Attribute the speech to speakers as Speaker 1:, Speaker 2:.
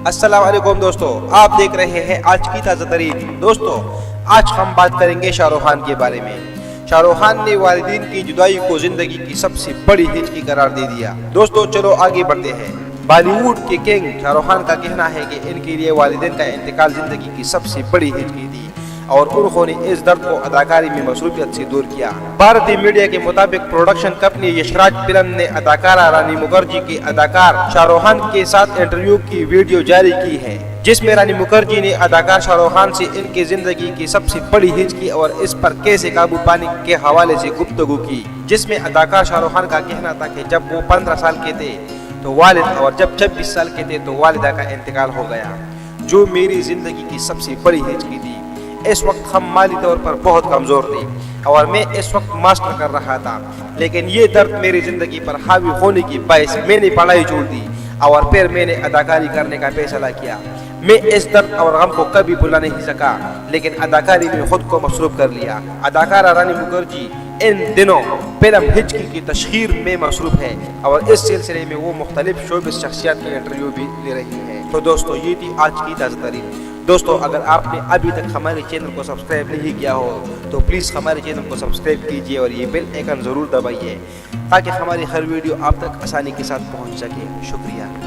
Speaker 1: अस्सलाम वालेकुम दोस्तों, आप देख रहे हैं आज की ताज़ा तरीन। दोस्तों, आज हम बात करेंगे शाहरुख खान के बारे में। शाहरुख खान ने वालिदैन की जुदाई को जिंदगी की सबसे बड़ी हिचकी करार दे दिया। दोस्तों चलो आगे बढ़ते हैं। बॉलीवुड के किंग शाहरुख खान का कहना है कि इनके लिए वालिदैन का इंतकाल जिंदगी की सबसे बड़ी हिचकी थी और उन्होंने इस दर्द को अदाकारी में मसरूफियत से दूर किया। भारतीय मीडिया के मुताबिक प्रोडक्शन कंपनी यशराज फिल्म ने अदाकारा रानी मुखर्जी के अदाकार शाहरुख खान के साथ इंटरव्यू की वीडियो जारी की है, जिसमें रानी मुखर्जी ने अदाकार शाहरुख खान से इनकी जिंदगी की सबसे बड़ी हिचकी और इस पर कैसे काबू पाने के हवाले से गुफ्तगू की। जिसमें अदाकार शाहरुख खान का कहना था कि जब वो 15 साल के थे तो वालिद और जब 26 साल के थे तो वालिदा का इंतकाल हो गया, जो मेरी जिंदगी की सबसे बड़ी हिचकी थी। इस वक्त हम माली तौर पर बहुत कमजोर थे और मैं इस वक्त मास्टर कर रहा था, लेकिन ये दर्द मेरी जिंदगी पर हावी होने की बायस मैंने पढ़ाई छोड़ दी और फिर मैंने अदाकारी करने का फैसला किया। मैं इस दर्द और गम को कभी भुला नहीं सका, लेकिन अदाकारी में खुद को मसरूफ कर लिया। अदाकारा रानी मुखर्जी इन दिनों फिल्म हिचकी की तशहीर में मसरूफ है और इस सिलसिले में वो मुख्तलिफ शोबिस शख्सियत के इंटरव्यू भी ले रही है। तो दोस्तों ये थी आज की ताज़ा तरीन। दोस्तों अगर आपने अभी तक हमारे चैनल को सब्सक्राइब नहीं किया हो तो प्लीज़ हमारे चैनल को सब्सक्राइब कीजिए और ये बेल आइकन ज़रूर दबाइए ताकि हमारी हर वीडियो आप तक आसानी के साथ पहुंच सके। शुक्रिया।